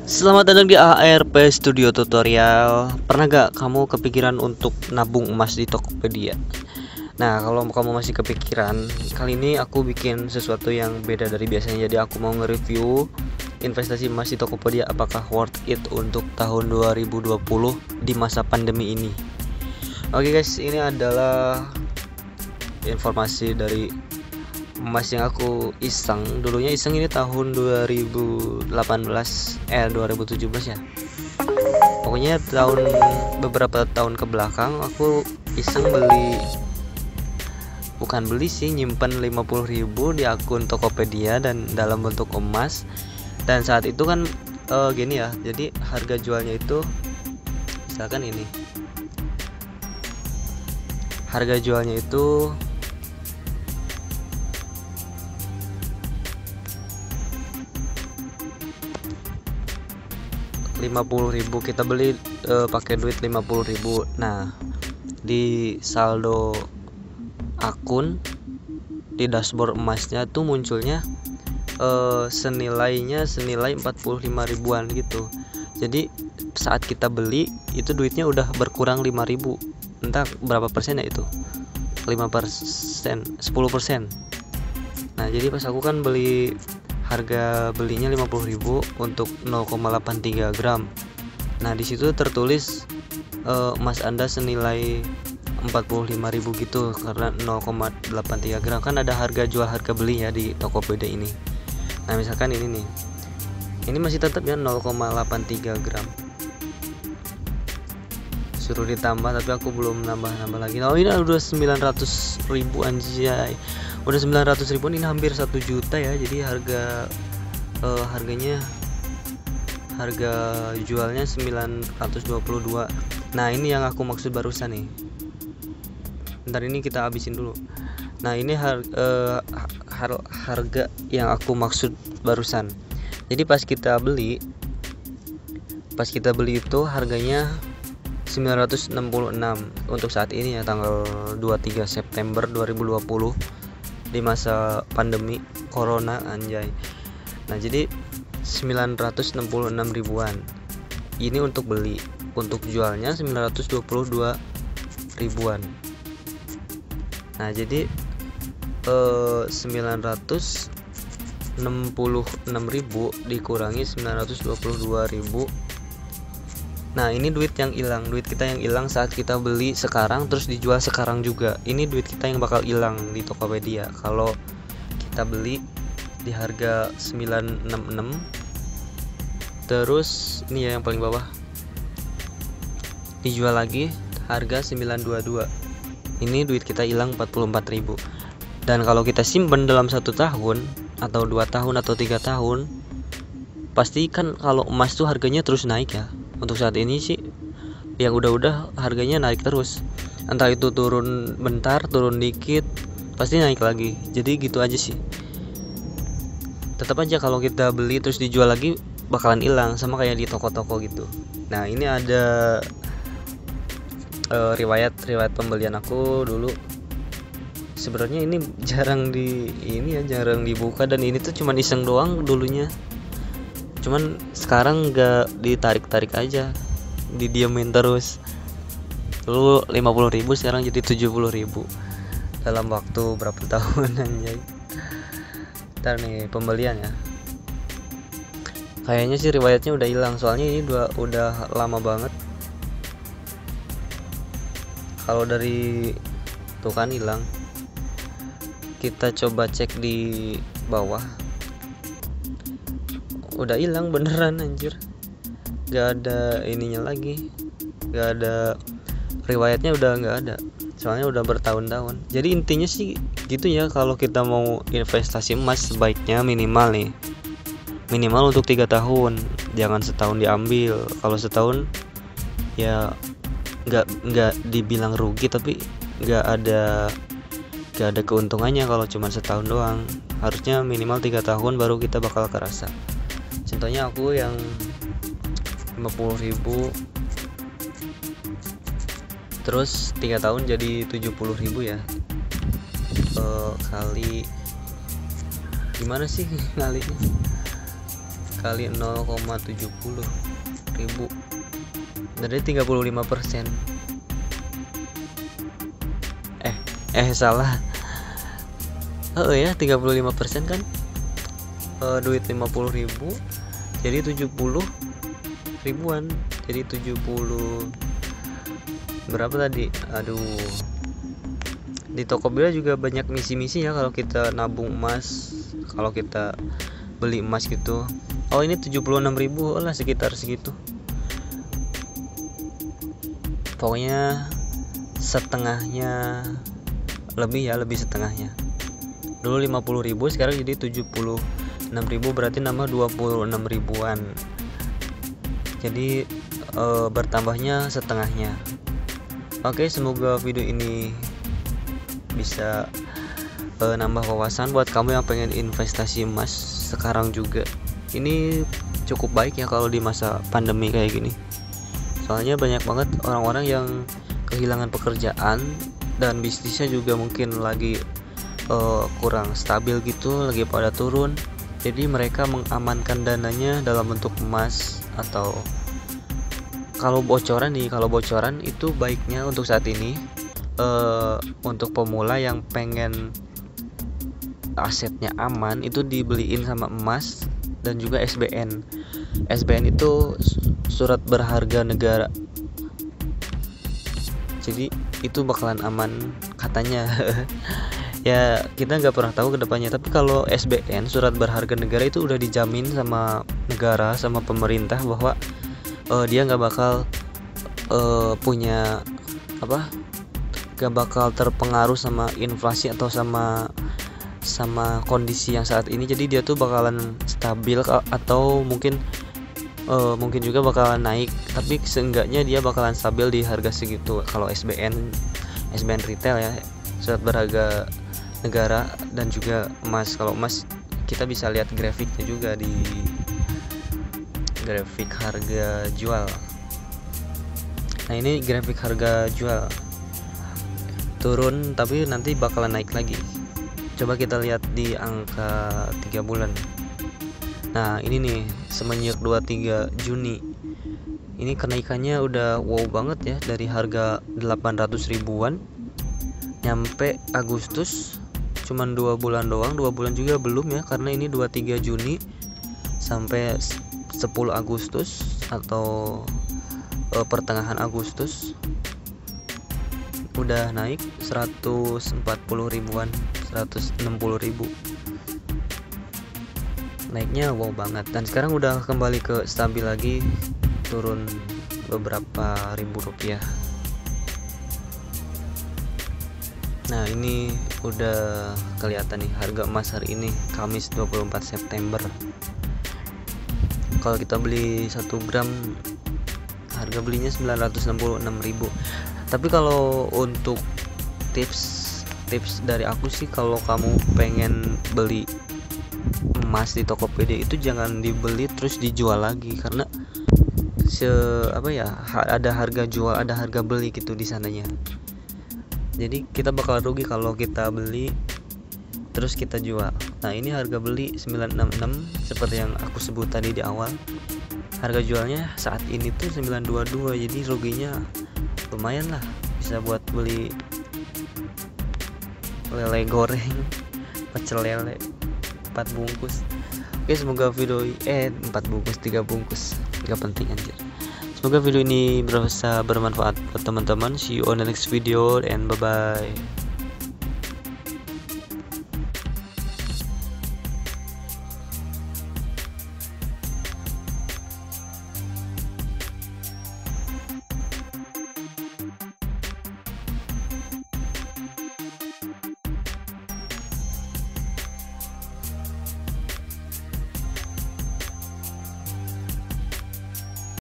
Selamat datang di ARP Studio Tutorial. Pernah gak kamu kepikiran untuk nabung emas di Tokopedia? Nah, kalau kamu masih kepikiran, kali ini aku bikin sesuatu yang beda dari biasanya. Jadi aku mau nge-review investasi emas di Tokopedia, apakah worth it untuk tahun 2020 di masa pandemi ini. Oke guys, ini adalah informasi dari emas yang aku iseng. Dulunya iseng ini tahun 2017 ya. Pokoknya beberapa tahun ke belakang aku iseng nyimpen 50.000 di akun Tokopedia dan dalam bentuk emas. Dan saat itu kan gini ya. Jadi harga jualnya itu misalkan ini. Harga jualnya itu 50.000, kita beli pakai duit 50.000. Nah, di saldo akun di dashboard emasnya tuh munculnya senilai 45 ribuan gitu. Jadi saat kita beli itu duitnya udah berkurang 5.000. Entah berapa persen ya itu, 5%, 10%. Nah, jadi pas aku kan harga belinya 50.000 untuk 0,83 gram. Nah, di situ tertulis emas Anda senilai 45.000 gitu karena 0,83 gram. Kan ada harga jual harga beli ya di Tokopedia ini. Nah, misalkan ini nih. Ini masih tetap ya 0,83 gram. Suruh ditambah tapi aku belum nambah lagi. Oh, ini udah 900.000 anjay. Udah 900.000, ini hampir 1 juta ya. Jadi harga jualnya 922. Nah, ini yang aku maksud barusan nih. Bentar, ini kita habisin dulu. Nah, ini harga yang aku maksud barusan. Jadi pas kita beli itu harganya 966 untuk saat ini ya, tanggal 23 September 2020 di masa pandemi corona anjay. Nah, jadi 966 ribuan ini untuk beli, untuk jualnya 922 ribuan. Nah, jadi 966.000 dikurangi 922.000. Nah, ini duit kita yang hilang saat kita beli sekarang terus dijual sekarang juga. Ini duit kita yang bakal hilang di Tokopedia kalau kita beli di harga 966. Terus ini ya yang paling bawah, dijual lagi harga 922. Ini duit kita hilang 44.000. Dan kalau kita simpen dalam 1 tahun atau 2 tahun atau 3 tahun, pasti kan kalau emas tuh harganya terus naik ya. Untuk saat ini sih yang udah harganya naik terus. Entah itu turun bentar, turun dikit, pasti naik lagi. Jadi gitu aja sih. Tetap aja kalau kita beli terus dijual lagi bakalan hilang, sama kayak di toko-toko gitu. Nah, ini ada riwayat pembelian aku dulu. Sebenarnya ini jarang dibuka, dan ini tuh cuman iseng doang dulunya. Cuman sekarang gak ditarik aja, didiemin terus. Dulu 50.000, sekarang jadi 70.000 dalam waktu berapa tahun anjay. Ntar nih pembelian ya. Kayaknya sih riwayatnya udah hilang, soalnya ini udah lama banget. Kalau dari tuh kan hilang. Kita coba cek di bawah. Udah hilang beneran anjir. Gak ada ininya lagi. Gak ada riwayatnya, udah gak ada. Soalnya udah bertahun-tahun. Jadi intinya sih gitu ya, kalau kita mau investasi emas sebaiknya minimal untuk 3 tahun. Jangan setahun diambil. Kalau setahun ya gak dibilang rugi, tapi gak ada keuntungannya kalau cuma setahun doang. Harusnya minimal 3 tahun baru kita bakal kerasa. Contohnya aku yang 50.000 terus 3 tahun jadi 70.000 ya. Kali gimana sih ngalinya? kali 0,70 ribu, jadi 35%. Salah. Ya 35% kan, duit 50.000 jadi 70 ribuan, jadi 70 berapa tadi, aduh. Di Tokopedia juga banyak misi-misi ya kalau kita nabung emas, kalau kita beli emas gitu. Oh ini 76.000 lah, sekitar segitu. Pokoknya setengahnya lebih ya, lebih setengahnya. Dulu 50.000, sekarang jadi 76.000, berarti nambah 26 ribuan. Jadi bertambahnya setengahnya. Oke, semoga video ini bisa nambah wawasan buat kamu yang pengen investasi emas sekarang juga. Ini cukup baik ya kalau di masa pandemi kayak gini. Soalnya banyak banget orang-orang yang kehilangan pekerjaan dan bisnisnya juga mungkin lagi kurang stabil gitu, lagi pada turun. Jadi mereka mengamankan dananya dalam bentuk emas. Atau kalau bocoran itu baiknya untuk saat ini untuk pemula yang pengen asetnya aman itu dibeliin sama emas dan juga SBN. SBN itu surat berharga negara, jadi itu bakalan aman katanya. Ya kita nggak pernah tahu kedepannya, tapi kalau SBN, surat berharga negara, itu udah dijamin sama negara, sama pemerintah bahwa dia nggak bakal nggak bakal terpengaruh sama inflasi atau sama kondisi yang saat ini. Jadi dia tuh bakalan stabil, atau mungkin juga bakalan naik, tapi seenggaknya dia bakalan stabil di harga segitu. Kalau SBN retail ya, surat berharga negara, dan juga emas. Kalau emas kita bisa lihat grafiknya juga di grafik harga jual. Nah ini grafik harga jual turun, tapi nanti bakalan naik lagi. Coba kita lihat di angka 3 bulan. Nah ini nih, semenjak 23 Juni ini kenaikannya udah wow banget ya, dari harga 800 ribuan nyampe Agustus cuman 2 bulan doang. 2 bulan juga belum ya, karena ini 23 Juni sampai 10 Agustus atau pertengahan Agustus udah naik 140 ribuan, 160 ribu. Naiknya wow banget, dan sekarang udah kembali ke stabil lagi, turun beberapa ribu rupiah. Nah ini udah kelihatan nih harga emas hari ini, Kamis 24 September. Kalau kita beli 1 gram, harga belinya 966.000. Tapi kalau untuk tips dari aku sih, kalau kamu pengen beli emas di Tokopedia itu jangan dibeli terus dijual lagi, karena ada harga jual, ada harga beli gitu di sananya. Jadi kita bakal rugi kalau kita beli terus kita jual. Nah ini harga beli 966 seperti yang aku sebut tadi di awal. Harga jualnya saat ini tuh 922, jadi ruginya lumayan lah, bisa buat beli lele goreng, pecel lele 4 bungkus. Oke, semoga video 4 bungkus, 3 bungkus, gak penting anjir. Semoga video ini bisa bermanfaat buat teman-teman. See you on the next video and bye bye.